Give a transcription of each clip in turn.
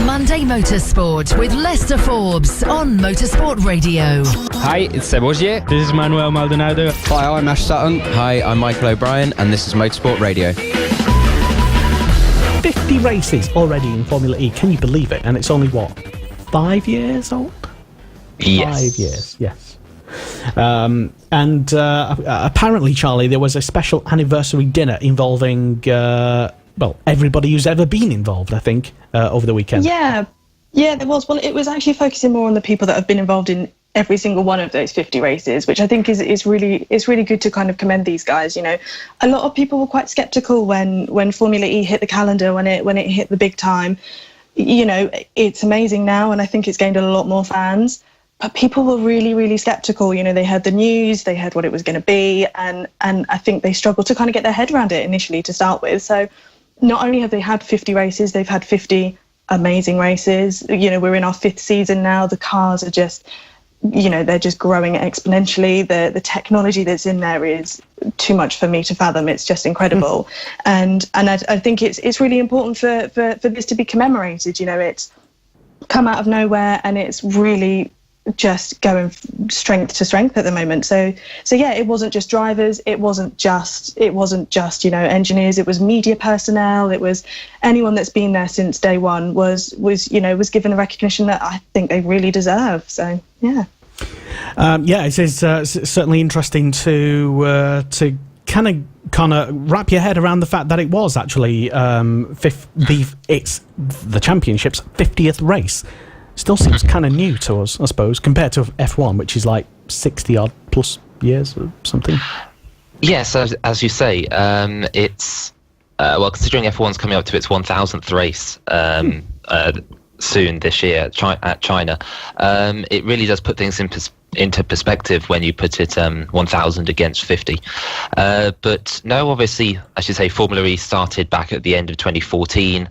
Monday Motorsport with Lester Forbes on Motorsport Radio. Hi, it's Seb Ogier. This is Manuel Maldonado. Hi, I'm Ash Sutton. Hi, I'm Michael O'Brien, and this is Motorsport Radio. 50 races already in Formula E. Can you believe it? And it's only, 5 years old? Yes. 5 years, yes. Apparently, Charlie, there was a special anniversary dinner involving, everybody who's ever been involved, I think, over the weekend. Yeah, there was. Well, it was actually focusing more on the people that have been involved in every single one of those 50 races, which I think is really good to kind of commend these guys. You know, a lot of people were quite sceptical when Formula E hit the calendar, when it hit the big time. You know, it's amazing now, and I think it's gained a lot more fans. But people were really, really sceptical. You know, they heard the news, they heard what it was going to be, and I think they struggled to kind of get their head around it initially to start with. So not only have they had 50 races, they've had 50 amazing races. You know, we're in our 5th season now. The cars are just, you know, they're just growing exponentially. The technology that's in there is too much for me to fathom. It's just incredible. And I think it's really important for this to be commemorated. You know, it's come out of nowhere, and it's really just going strength to strength at the moment. So yeah, it wasn't just drivers, it wasn't just you know, engineers, it was media personnel, it was anyone that's been there since day one was given the recognition that I think they really deserve. So yeah. It is certainly interesting to kind of wrap your head around the fact that it was actually it's the championship's 50th race. Still seems kind of new to us, I suppose, compared to F1, which is like 60-odd plus years or something. Yes, as you say, it's... considering F1's coming up to its 1,000th race soon this year at China, it really does put things into perspective when you put it 1,000 against 50. But no, obviously, I should say Formula E started back at the end of 2014,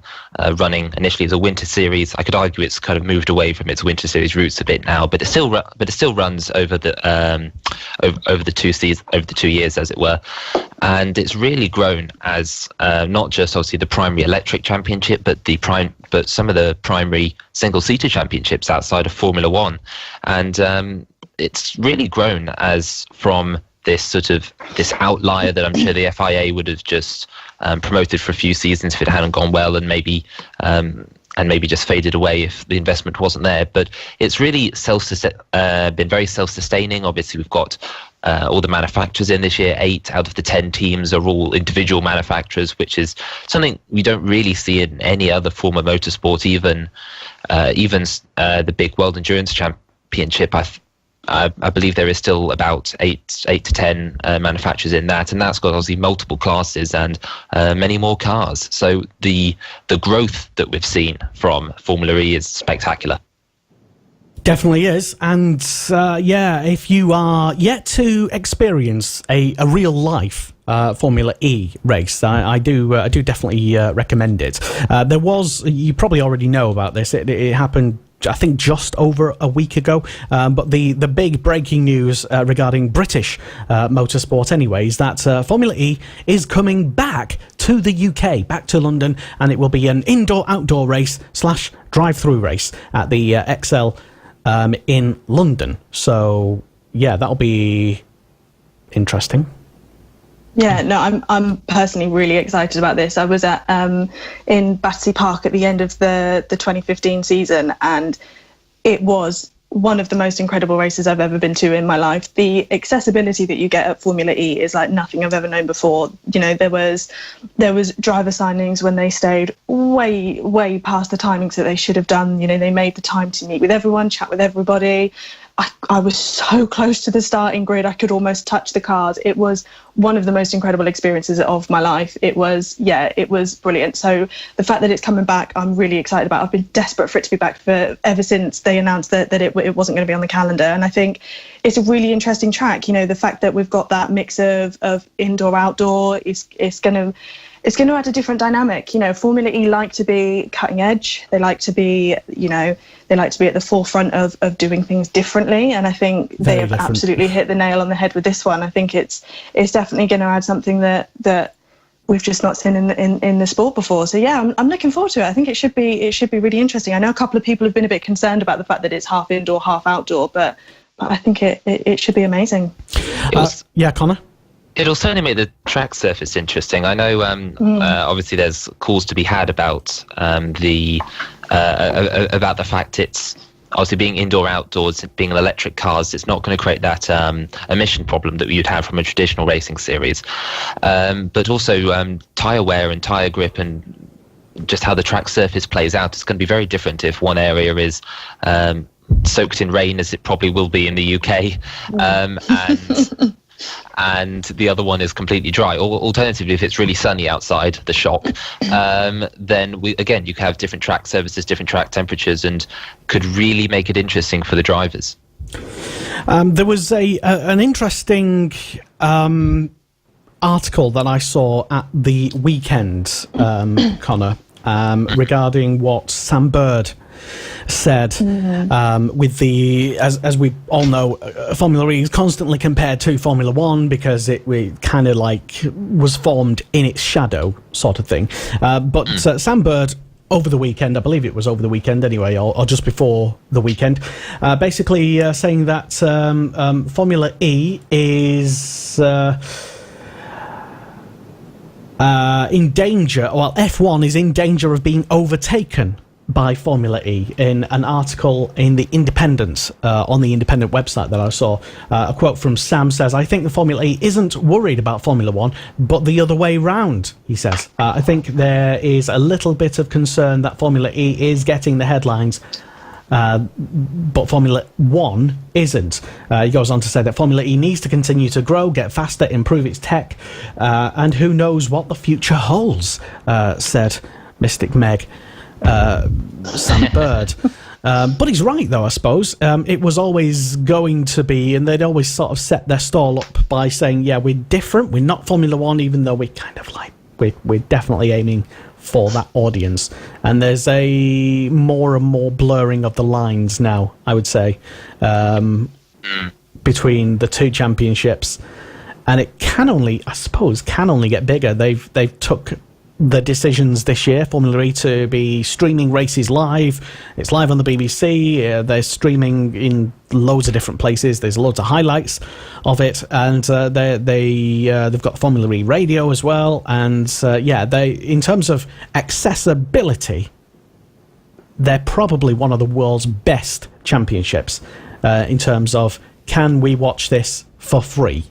running initially as a winter series. I could argue it's kind of moved away from its winter series roots a bit now, but it still runs over the over the 2 years, as it were. And it's really grown as not just obviously the primary electric championship, but some of the primary single-seater championships outside of Formula One. And it's really grown as from this outlier that I'm sure the FIA would have just promoted for a few seasons if it hadn't gone well, and maybe just faded away if the investment wasn't there. But it's really been very self-sustaining. Obviously, we've got all the manufacturers in this year. 8 out of the 10 teams are all individual manufacturers, which is something we don't really see in any other form of motorsport. Even the big World Endurance Championship, I believe there is still about 8 to 10 manufacturers in that, and that's got obviously multiple classes and many more cars. So the growth that we've seen from Formula E is spectacular. Definitely is. And if you are yet to experience a real life Formula E race, I do definitely recommend it. You probably already know about this. It happened, I think, just over a week ago. But the big breaking news regarding British motorsport, anyway, is that Formula E is coming back to the UK, back to London, and it will be an indoor-outdoor race / drive-through race at the XL in London. So yeah, that'll be interesting. Yeah, no, I'm personally really excited about this. I was at in Battersea Park at the end of the 2015 season, and it was one of the most incredible races I've ever been to in my life. The accessibility that you get at Formula E is like nothing I've ever known before. You know, there was driver signings when they stayed way past the timings that they should have done. You know, they made the time to meet with everyone, chat with everybody. I was so close to the starting grid, I could almost touch the cars. It was one of the most incredible experiences of my life. It was brilliant. So the fact that it's coming back, I'm really excited about. I've been desperate for it to be back ever since they announced that it wasn't going to be on the calendar. And I think it's a really interesting track. You know, the fact that we've got that mix of indoor, outdoor, it's going to add a different dynamic. You know, Formula E like to be cutting edge. They like to be, at the forefront of doing things differently. And I think they have absolutely hit the nail on the head with this one. I think it's definitely going to add something that we've just not seen in the sport before. So yeah, I'm looking forward to it. I think it should be really interesting. I know a couple of people have been a bit concerned about the fact that it's half indoor, half outdoor, but I think it should be amazing. Yeah, Connor? It'll certainly make the track surface interesting. I know, obviously, there's calls to be had about the fact it's obviously being indoor outdoors, being electric cars. It's not going to create that emission problem that you'd have from a traditional racing series. But also tyre wear and tyre grip and just how the track surface plays out. It's going to be very different if one area is soaked in rain, as it probably will be in the UK, and the other one is completely dry. Or alternatively, if it's really sunny outside, the shock, then you can have different track surfaces, different track temperatures, and could really make it interesting for the drivers. There was an interesting article that I saw at the weekend, Connor, regarding what Sam Bird said with the, as we all know, Formula E is constantly compared to Formula One because it kind of like was formed in its shadow, sort of thing. But Sam Bird, over the weekend, I believe it was over the weekend anyway, or just before the weekend, basically saying that Formula E is in danger, well, F1 is in danger of being overtaken by Formula E. In an article in The Independent, on the Independent website that I saw, a quote from Sam says, "I think the Formula E isn't worried about Formula One, but the other way round," he says. "I think there is a little bit of concern that Formula E is getting the headlines, but Formula One isn't." He goes on to say that Formula E needs to continue to grow, get faster, improve its tech, and who knows what the future holds, said Mystic Meg. Sam Bird. But he's right, though, I suppose. It was always going to be, and they'd always sort of set their stall up by saying, yeah, we're different, we're not Formula One, even though we're kind of like, we're definitely aiming for that audience. And there's a more and more blurring of the lines now, I would say, between the two championships. And it can only get bigger. They've took the decisions this year, Formula E, to be streaming races live. It's live on the BBC. They're streaming in loads of different places. There's loads of highlights of it, and they've got Formula E radio as well. And they, in terms of accessibility, they're probably one of the world's best championships in terms of, can we watch this for free?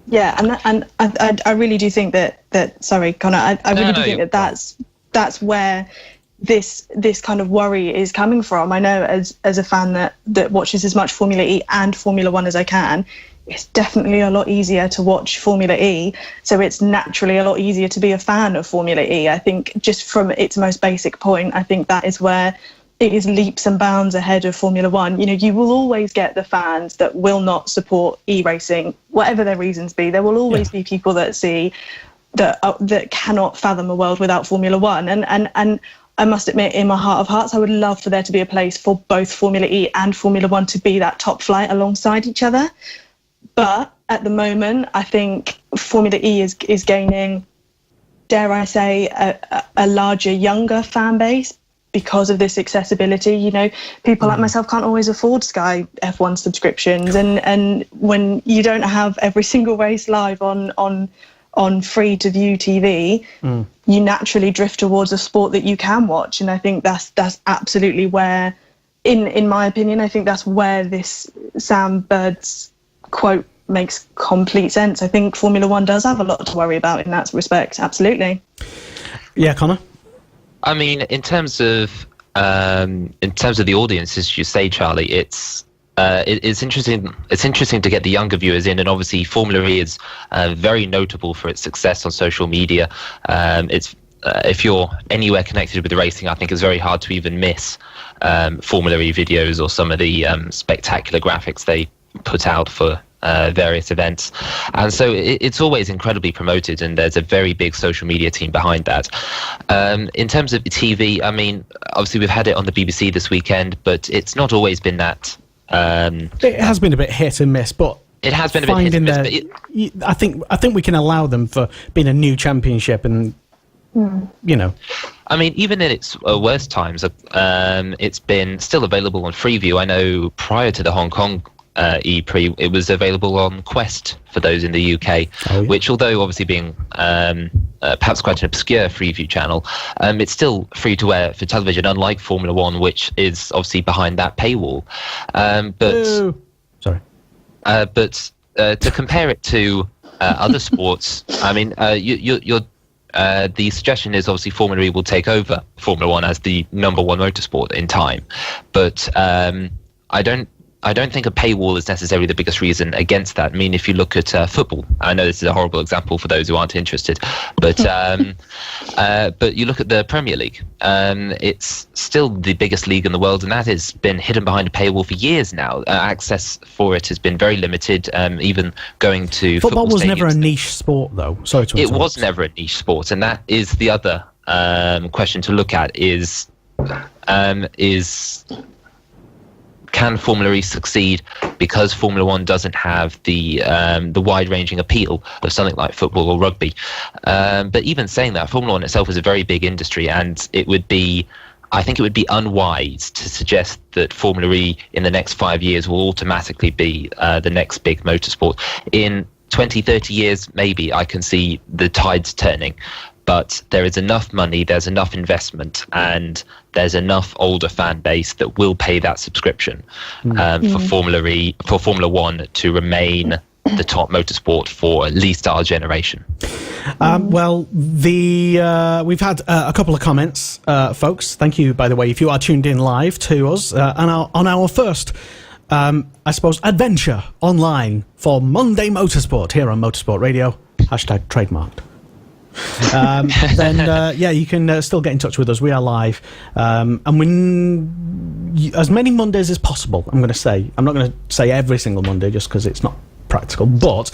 Yeah, and I really do think that sorry, Connor, I really do think that's where this kind of worry is coming from. I know as a fan that watches as much Formula E and Formula One as I can, it's definitely a lot easier to watch Formula E, so it's naturally a lot easier to be a fan of Formula E. I think just from its most basic point, I think that is where it is leaps and bounds ahead of Formula One. You know, you will always get the fans that will not support e-racing, whatever their reasons be. There will always be people that see that cannot fathom a world without Formula One. And I must admit, in my heart of hearts, I would love for there to be a place for both Formula E and Formula One to be that top flight alongside each other. But at the moment, I think Formula E is gaining, dare I say, a larger, younger fan base, because of this accessibility. You know, people like myself can't always afford Sky F1 subscriptions, and when you don't have every single race live on free to view TV, you naturally drift towards a sport that you can watch. And I think that's absolutely where, in my opinion, I think that's where this Sam Bird's quote makes complete sense. I think Formula One does have a lot to worry about in that respect. Absolutely. Yeah, Connor? I mean, in terms of the audience, as you say, Charlie, it's interesting. It's interesting to get the younger viewers in, and obviously, Formula E is very notable for its success on social media. If you're anywhere connected with the racing, I think it's very hard to even miss Formula E videos or some of the spectacular graphics they put out for various events, and so it's always incredibly promoted, and there's a very big social media team behind that. In terms of TV, I mean, obviously we've had it on the BBC this weekend, but it's not always been that. It has been a bit hit and miss, but It has been a bit hit and miss, but I think we can allow them for being a new championship, and you know. I mean, even in its worst times, it's been still available on Freeview. I know prior to the Hong Kong ePrix, it was available on Quest for those in the UK, which, although obviously being perhaps quite an obscure Freeview channel, it's still free to air for television, unlike Formula One, which is obviously behind that paywall. But to compare it to other sports, I mean, the suggestion is obviously Formula E will take over Formula One as the number one motorsport in time, but I don't think a paywall is necessarily the biggest reason against that. I mean, if you look at football, I know this is a horrible example for those who aren't interested, but you look at the Premier League. It's still the biggest league in the world, and that has been hidden behind a paywall for years now. Access for it has been very limited, even going to football was never a stadiums. niche sport, though. Sorry to interrupt. It was never a niche sport, and that is the other question to look at is can Formula E succeed because Formula One doesn't have the wide-ranging appeal of something like football or rugby? But even saying that, Formula One itself is a very big industry, and I think it would be unwise to suggest that Formula E in the next 5 years will automatically be the next big motorsport. In 20, 30 years, maybe I can see the tides turning. But there is enough money, there's enough investment, and there's enough older fan base that will pay that subscription for Formula One to remain the top motorsport for at least our generation. Well, we've had a couple of comments, folks. Thank you, by the way, if you are tuned in live to us on our first, I suppose, adventure online for Monday Motorsport here on Motorsport Radio. #trademarked. Then you can still get in touch with us. We are live, and as many Mondays as possible. I'm not going to say every single Monday just because it's not practical, but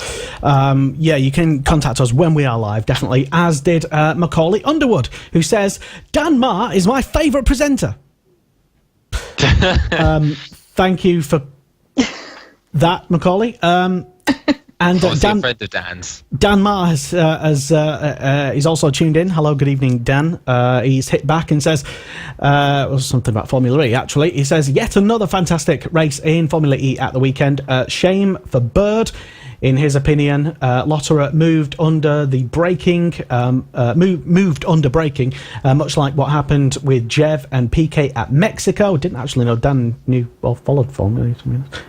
you can contact us when we are live, definitely, as did Macaulay Underwood, who says Dan Marr is my favourite presenter. Thank you for that, Macaulay. And Obviously a friend of Dan's. Dan Marr is also tuned in. Hello, good evening, Dan. He's hit back and says, something about Formula E, actually. He says, yet another fantastic race in Formula E at the weekend. Shame for Bird. In his opinion, Lotterer moved under braking, much like what happened with Jev and PK at Mexico. Didn't actually know Dan knew or followed Formula E.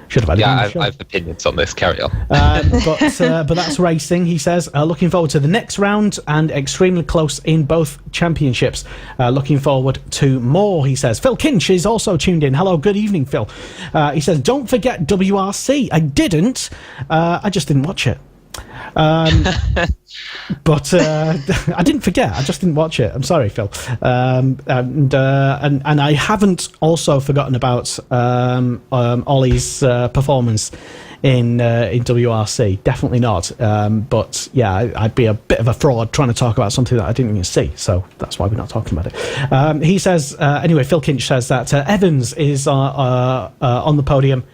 Should have had I have opinions on this. Carry on. But that's racing, he says. Looking forward to the next round and extremely close in both championships. Looking forward to more, he says. Phil Kinch is also tuned in. Hello, good evening, Phil. He says, don't forget WRC. I didn't. I just didn't watch it. But I didn't forget. I just didn't watch it. I'm sorry, Phil. And I haven't also forgotten about Ollie's performance in WRC. Definitely not. But yeah, I'd be a bit of a fraud trying to talk about something that I didn't even see. So that's why we're not talking about it. He says anyway. Phil Kinch says that Evans is on the podium.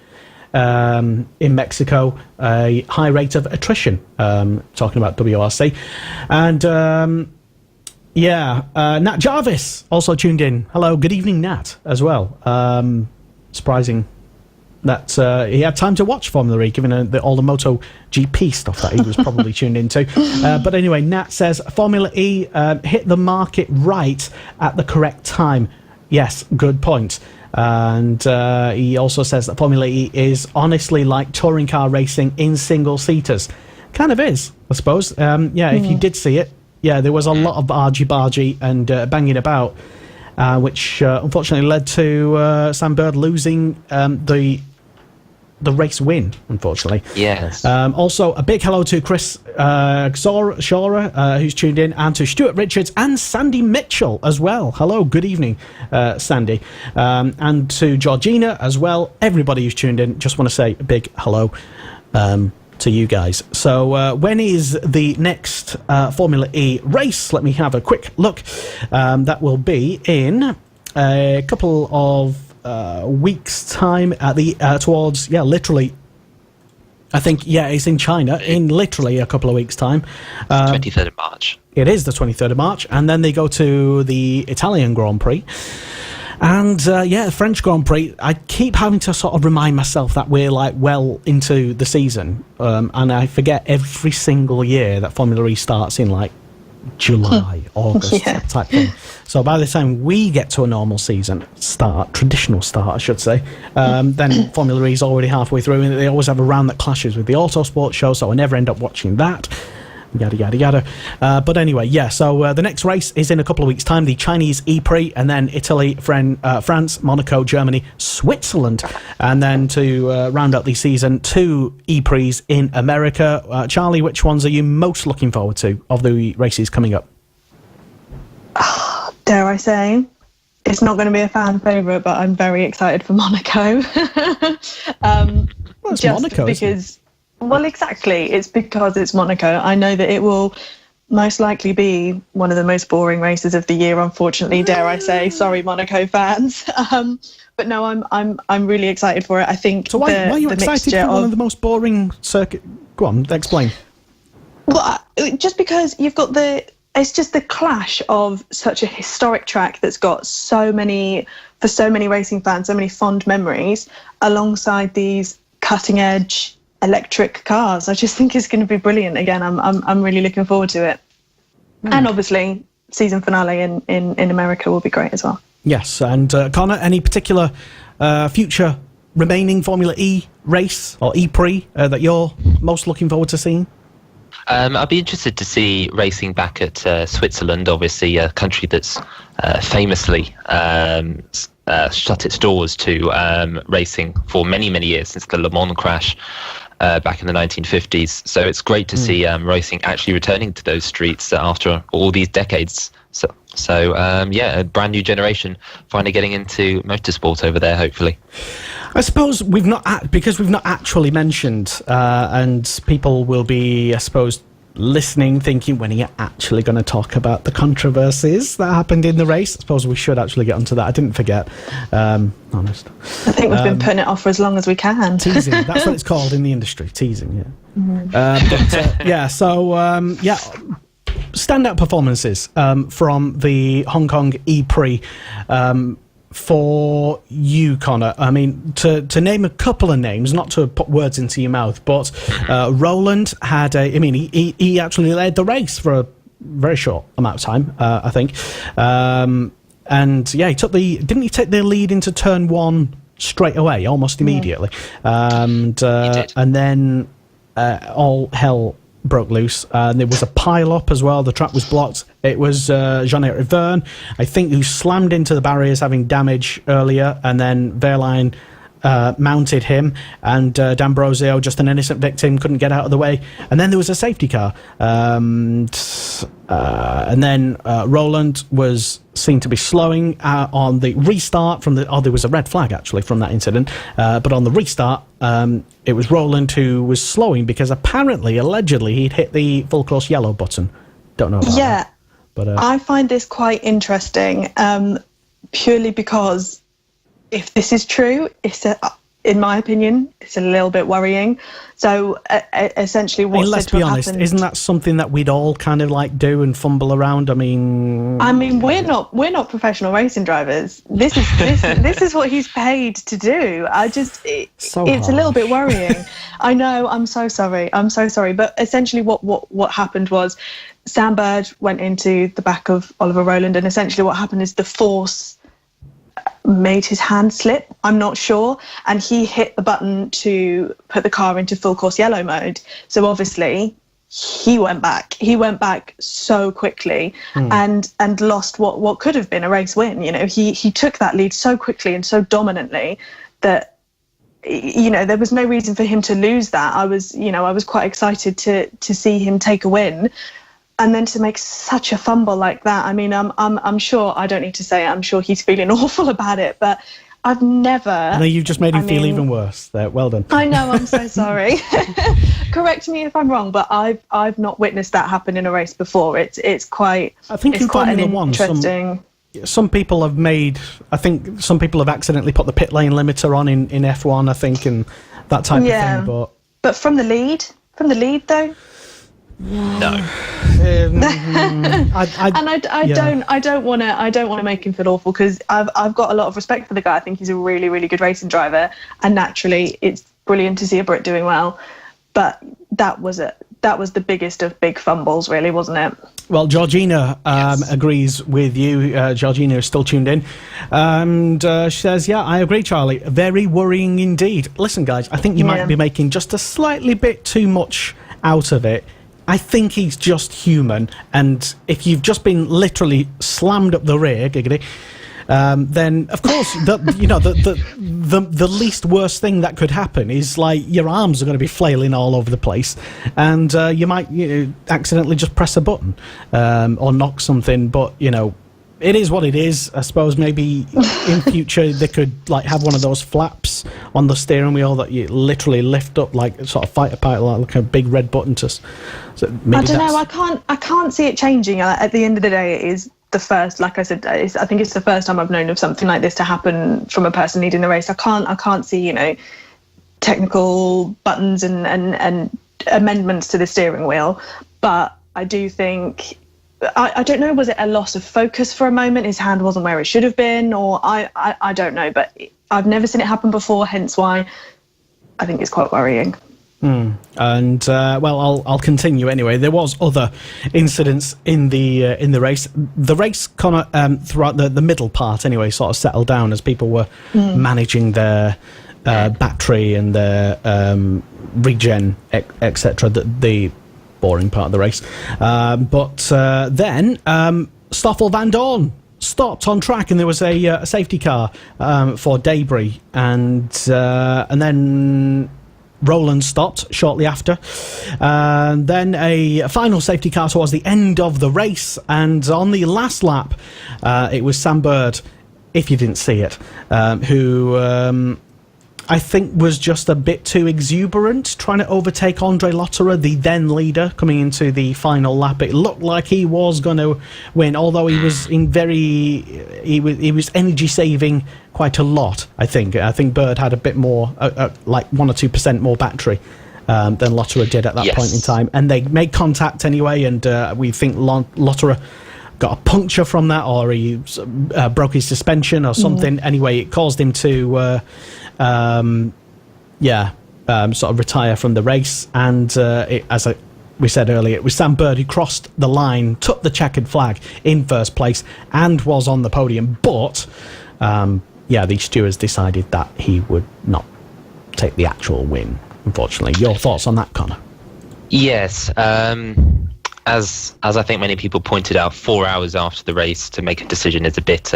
In Mexico, a high rate of attrition, talking about WRC. And Nat Jarvis also tuned in. Hello, good evening, Nat, as well. Surprising that he had time to watch Formula E, given all the Moto GP stuff that he was probably tuned into. But anyway, Nat says, Formula E hit the market right at the correct time. Yes, good point. And he also says that Formula E is honestly like touring car racing in single-seaters. Kind of is, I suppose. If you did see it, there was a lot of argy-bargy and banging about, which unfortunately led to Sam Bird losing the race win, unfortunately. Yes. Also, a big hello to Chris Shora, who's tuned in, and to Stuart Richards and Sandy Mitchell as well. Hello, good evening, Sandy. And to Georgina as well. Everybody who's tuned in, just want to say a big hello to you guys. So when is the next Formula E race? Let me have a quick look. That will be in a couple of weeks time at the towards literally I think, yeah, it's in China in literally a couple of weeks' time. 23rd of March. It is the 23rd of March, and then they go to the Italian Grand Prix. And, the French Grand Prix, I keep having to sort of remind myself that we're, like, well into the season. And I forget every single year that Formula E starts in, like, July, August, that type thing. So by the time we get to a normal season traditional start, I should say, then Formula E is already halfway through, and they always have a round that clashes with the Autosport show, so I never end up watching that. Yada, yada, yada. But anyway, so the next race is in a couple of weeks' time, the Chinese ePrix, and then Italy, France, Monaco, Germany, Switzerland. And then to round out the season, 2 ePrix in America. Charlie, which ones are you most looking forward to of the races coming up? Dare I say, it's not going to be a fan favourite, but I'm very excited for Monaco. It's just Monaco, because... Well, exactly. It's because it's Monaco. I know that it will most likely be one of the most boring races of the year, unfortunately, dare I say. Sorry, Monaco fans. But no, I'm really excited for it. I think so. Why are you excited for one of the most boring circuit? Go on, explain. Well, just because you've got it's just the clash of such a historic track that's got so many racing fans, so many fond memories, alongside these cutting edge electric cars. I just think it's going to be brilliant. Again, I'm really looking forward to it. And obviously season finale in America will be great as well. Yes. And Connor, any particular future remaining Formula E race or ePrix that you're most looking forward to seeing? I'd be interested to see racing back at Switzerland, obviously a country that's famously shut its doors to racing for many, many years since the Le Mans crash back in the 1950s. So it's great to see racing actually returning to those streets after all these decades. So a brand new generation finally getting into motorsport over there, hopefully. I suppose we've not actually mentioned, and people will be, I suppose, listening, thinking, when are you actually going to talk about the controversies that happened in the race? I suppose we should actually get onto that. I didn't forget, honest. I think we've been putting it off for as long as we can. Teasing, that's what it's called in the industry, teasing, yeah. Standout performances from the Honk Kong ePrix for you, Connor. I mean, to name a couple of names, not to put words into your mouth, but Roland had he actually led the race for a very short amount of time, I think. Didn't he take the lead into turn 1 straight away, almost immediately? And then all hell broke loose, and there was a pile-up as well. The track was blocked. It was Jean-Eric Verne, I think, who slammed into the barriers, having damage earlier, and then Verline mounted him, and D'Ambrosio, just an innocent victim, couldn't get out of the way. And then there was a safety car, and then Roland was seen to be slowing on the restart there was a red flag actually from that incident, but on the restart it was Roland who was slowing because allegedly he'd hit the full course yellow button. Don't know about that, but I find this quite interesting, purely because if this is true, in my opinion, it's a little bit worrying. So essentially let's be honest, isn't that something that we'd all kind of like do and fumble around? I mean, we're not professional racing drivers. This is what he's paid to do. It's a little bit worrying. I know, I'm so sorry. But essentially what happened was Sam Bird went into the back of Oliver Rowland, and essentially what happened is the force made his hand slip, I'm not sure, and he hit the button to put the car into full course yellow mode. So obviously he went back so quickly and lost what could have been a race win. You know, he took that lead so quickly and so dominantly that, you know, there was no reason for him to lose that. I was quite excited to see him take a win. And then to make such a fumble like that, I mean, I'm sure, I don't need to say it, I'm sure he's feeling awful about it, but I've never... I know you've just made him feel even worse there. Well done. I know, I'm so sorry. Correct me if I'm wrong, but I've not witnessed that happen in a race before. It's quite... I think in Formula One, some people have accidentally put the pit lane limiter on in F1, I think, and that type of thing, but But from the lead though. No. I don't want to make him feel awful, because I've got a lot of respect for the guy. I think he's a really, really good racing driver, and naturally it's brilliant to see a Brit doing well. But that was the biggest of big fumbles, really, wasn't it? Well, Georgina agrees with you. Georgina is still tuned in. And she says, yeah, I agree, Charlie. Very worrying indeed. Listen, guys, I think you might be making just a slightly bit too much out of it. I think he's just human. And if you've just been literally slammed up the rear, giggity, then of course the least worst thing that could happen is like your arms are going to be flailing all over the place, and you might accidentally just press a button or knock something. But it is what it is. I suppose maybe in future they could like have one of those flaps on the steering wheel that you literally lift up like sort of fighter pilot, like a big red button. So maybe I don't know. I can't see it changing. At the end of the day, it is the first. Like I said, I think it's the first time I've known of something like this to happen from a person leading the race. I can't see technical buttons and amendments to the steering wheel, but I do think. I don't know, was it a loss of focus for a moment? His hand wasn't where it should have been, or I don't know, but I've never seen it happen before, hence why I think it's quite worrying. And well, I'll continue anyway. There was other incidents in the race. The race kind of throughout the middle part anyway sort of settled down as people were managing their battery and their regen, etc. The boring part of the race, but then Stoffel Van Dorn stopped on track, and there was a safety car for debris, and then Roland stopped shortly after, and then a final safety car towards the end of the race, and on the last lap it was Sam Bird, if you didn't see it, who I think was just a bit too exuberant, trying to overtake Andre Lotterer, the then leader, coming into the final lap. It looked like he was going to win, although he was he was energy saving quite a lot. I think Bird had a bit more, like 1 or 2% more battery than Lotterer did at that point in time, and they made contact anyway. And we think Lotterer got a puncture from that, or he broke his suspension or something. Anyway, it caused him to sort of retire from the race, and we said earlier, it was Sam Bird who crossed the line, took the checkered flag in first place, and was on the podium. But the stewards decided that he would not take the actual win, unfortunately. Your thoughts on that, Connor? Yes, as I think many people pointed out, 4 hours after the race to make a decision is a bit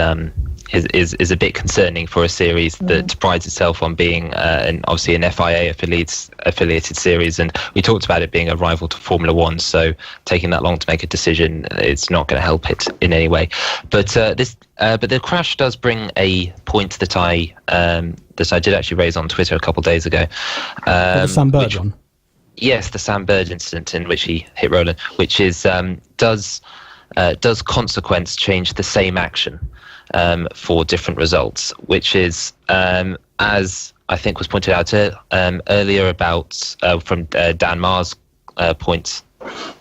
is a bit concerning for a series that prides itself on being obviously an FIA affiliated series, and we talked about it being a rival to Formula One. So taking that long to make a decision, it's not going to help it in any way. But the crash does bring a point that I did actually raise on Twitter a couple of days ago. The Sam Bird one. Yes, the Sam Bird incident in which he hit Roland, which is does consequence change the same action for different results, which is as I think was pointed out earlier about from Dan Maher's points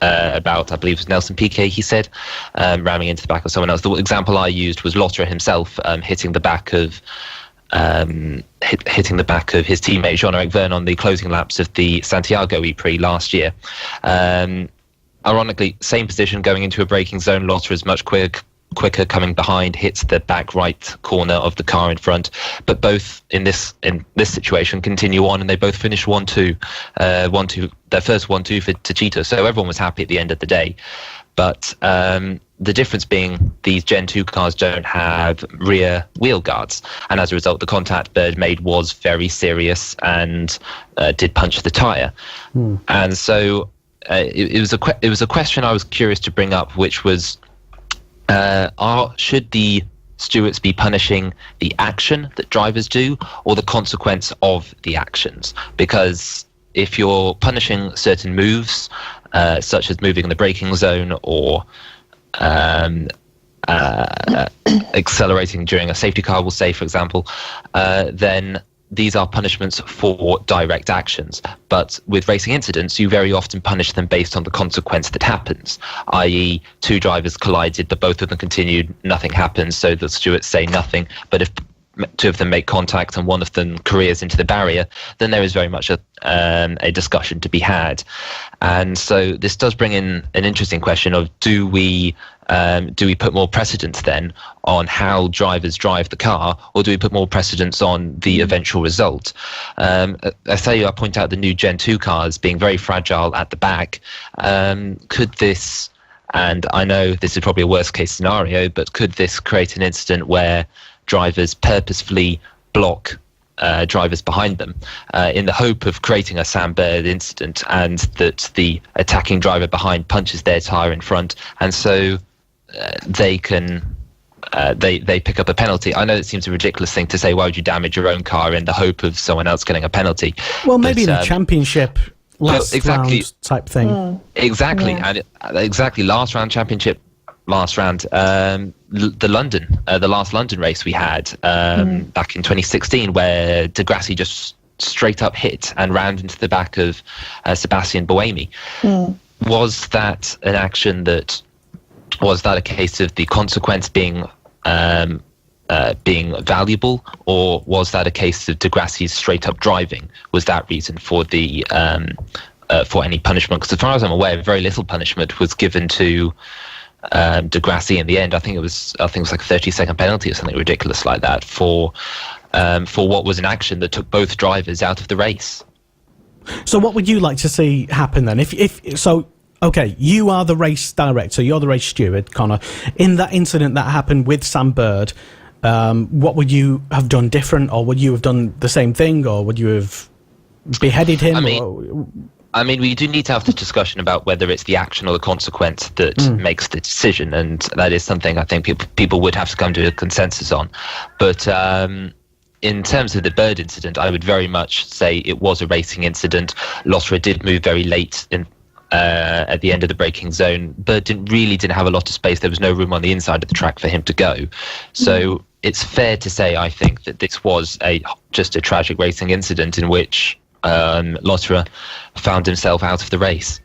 about, I believe it was Nelson Piquet, he said, ramming into the back of someone else. The example I used was Lotterer himself hitting the back of his teammate Jean-Eric Vergne on the closing laps of the Santiago ePrix last year. Ironically, same position going into a braking zone. Lotterer is much quicker coming behind, hits the back right corner of the car in front, but both in this situation continue on, and they both finish 1-2, their first 1-2 for Techeetah. So everyone was happy at the end of the day. But the difference being these Gen 2 cars don't have rear wheel guards, and as a result the contact Bird made was very serious and did punch the tyre. And so it was a question I was curious to bring up, which was should the stewards be punishing the action that drivers do, or the consequence of the actions? Because if you're punishing certain moves, such as moving in the braking zone or accelerating during a safety car, we'll say, for example, then these are punishments for direct actions. But with racing incidents, you very often punish them based on the consequence that happens, i.e. two drivers collided, but both of them continued, nothing happens, so the stewards say nothing. But if two of them make contact and one of them careers into the barrier, then there is very much a discussion to be had. And so this does bring in an interesting question of do we put more precedence then on how drivers drive the car, or do we put more precedence on the eventual result? I point out the new Gen 2 cars being very fragile at the back. Could this, and I know this is probably a worst case scenario, but could this create an incident where drivers purposefully block drivers behind them in the hope of creating a Sam Bird incident, and that the attacking driver behind punches their tyre in front, and so they can they pick up a penalty? I know it seems a ridiculous thing to say, why would you damage your own car in the hope of someone else getting a penalty? Well, maybe in the championship last round type thing. Exactly, and last round championship, last round, the last London race we had back in 2016, where Degrassi just straight up hit and rammed into the back of Sebastian Buemi. Was that an action that, was that a case of the consequence being valuable, or was that a case of Degrassi's straight up driving? Was that reason for the for any punishment? Because as far as I'm aware, very little punishment was given to Degrassi in the end. I think it was like a 30-second penalty or something ridiculous like that for what was an action that took both drivers out of the race. So what would you like to see happen then? If so, okay, you are the race director, you're the race steward, Connor. In that incident that happened with Sam Bird, what would you have done different, or would you have done the same thing, or would you have beheaded him? I mean, we do need to have the discussion about whether it's the action or the consequence that makes the decision, and that is something I think people would have to come to a consensus on. But in terms of the Bird incident, I would very much say it was a racing incident. Lotterer did move very late at the end of the braking zone. Bird didn't have a lot of space. There was no room on the inside of the track for him to go. So it's fair to say, I think, that this was just a tragic racing incident in which Lotterer found himself out of the race.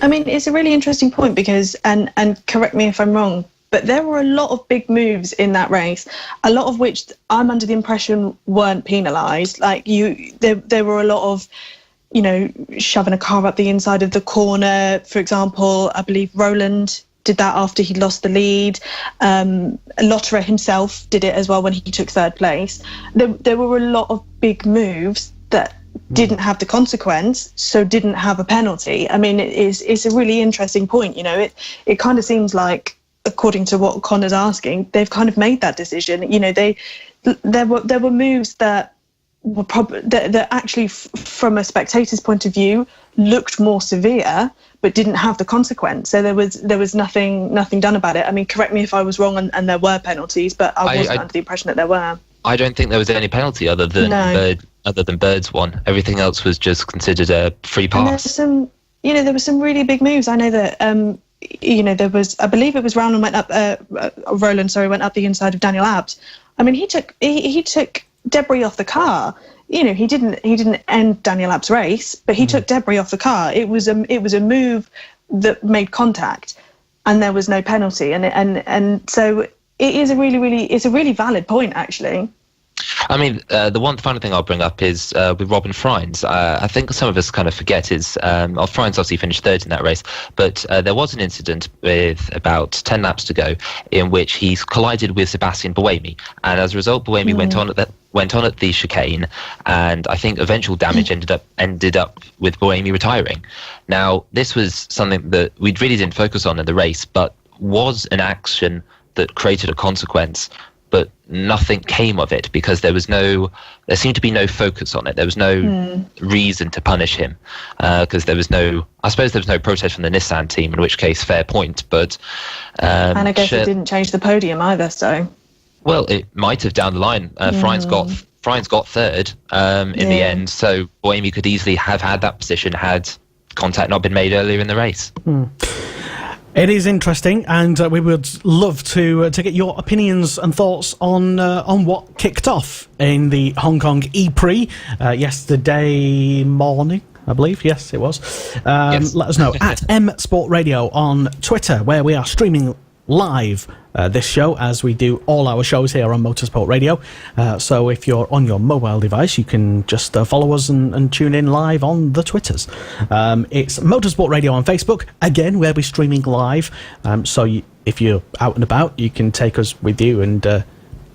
I mean, it's a really interesting point because, and correct me if I'm wrong, but there were a lot of big moves in that race, a lot of which I'm under the impression weren't penalised. Like there were a lot of, shoving a car up the inside of the corner, for example. I believe Roland did that after he lost the lead. Lotterer himself did it as well when he took third place. There were a lot of big moves that didn't have the consequence, so didn't have a penalty. I mean, it's a really interesting point. It kind of seems like, according to what Connor's asking, they've kind of made that decision. There were moves that were that actually, from a spectator's point of view, looked more severe, but didn't have the consequence. So there was nothing done about it. I mean, correct me if I was wrong, and there were penalties, but I wasn't under the impression that there were. I don't think there was any penalty other than Bird's one. Everything else was just considered a free pass. And there were some really big moves. I know that there was, I believe it was Roland went up the inside of Daniel Abt. I mean, he took debris off the car. He didn't end Daniel Abt's race, but he took debris off the car. It was a move that made contact, and there was no penalty. And so it is it's a really valid point, actually. I mean, the one final thing I'll bring up is with Robin Freins. I think some of us kind of forget is, Freins obviously finished third in that race, but there was an incident with about 10 laps to go in which he collided with Sebastian Buemi, and as a result, Buemi went on at the chicane, and I think eventual damage ended up with Buemi retiring. Now, this was something that we really didn't focus on in the race, but was an action that created a consequence, but nothing came of it because there seemed to be no focus on it. There was no reason to punish him because there was no protest from the Nissan team, in which case, fair point. But and I guess it didn't change the podium either. So, well, it might have down the line. Freins got third in the end, so Buemi could easily have had that position had contact not been made earlier in the race. It is interesting, and we would love to get your opinions and thoughts on what kicked off in the Hong Kong ePrix yesterday morning. I believe, yes, it was. Yes. Let us know at M Sport Radio on Twitter, where we are streaming live this show, as we do all our shows here on Motorsport Radio. So if you're on your mobile device, you can just follow us and tune in live on the Twitters. It's Motorsport Radio on Facebook, again, where we're streaming live. If you're out and about, you can take us with you and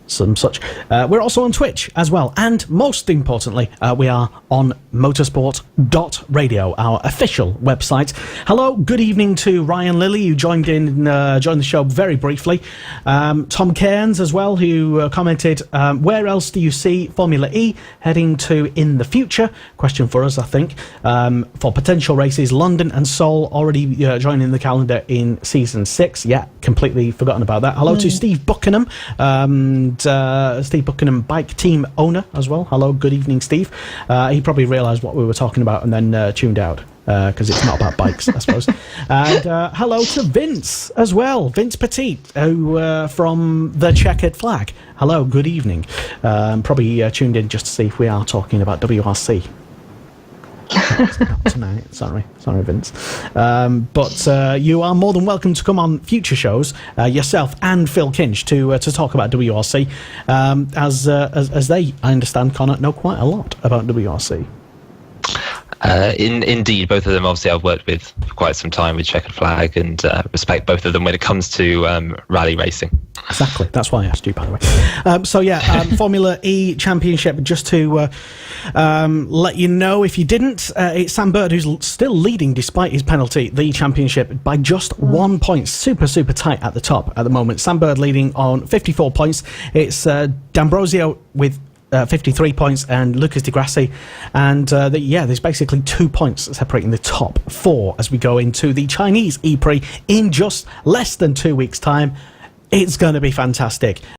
some such. We're also on Twitch as well, and most importantly, we are on motorsport.radio, our official website. Hello, good evening to Ryan Lilly, who joined the show very briefly. Tom Cairns as well, who commented, where else do you see Formula E heading to in the future? Question for us, I think. For potential races, London and Seoul already joining the calendar in season 6. Yeah, completely forgotten about that. Hello to Steve Buckingham, Steve Buckingham, bike team owner as well. Hello, good evening, Steve. He probably realised what we were talking about and then tuned out, because it's not about bikes, I suppose. And hello to Vince as well, Vince Petit, who from the Checkered Flag. Hello, good evening. Probably tuned in just to see if we are talking about WRC. Not tonight, sorry Vince, but you are more than welcome to come on future shows, yourself and Phil Kinch, to talk about WRC, as they, I understand, Connor, know quite a lot about WRC. Indeed, both of them obviously I've worked with for quite some time with Checkered Flag, and respect both of them when it comes to rally racing. Exactly, that's why I asked you, by the way. Formula E Championship, just to let you know if you didn't, it's Sam Bird who's still leading despite his penalty, the championship, by just 1 point. Super tight at the top at the moment. Sam Bird leading on 54 points. It's D'Ambrosio with 53 points and Lucas Di Grassi, and there's basically 2 points separating the top 4 as we go into the Chinese ePrix in just less than 2 weeks' time. It's going to be fantastic.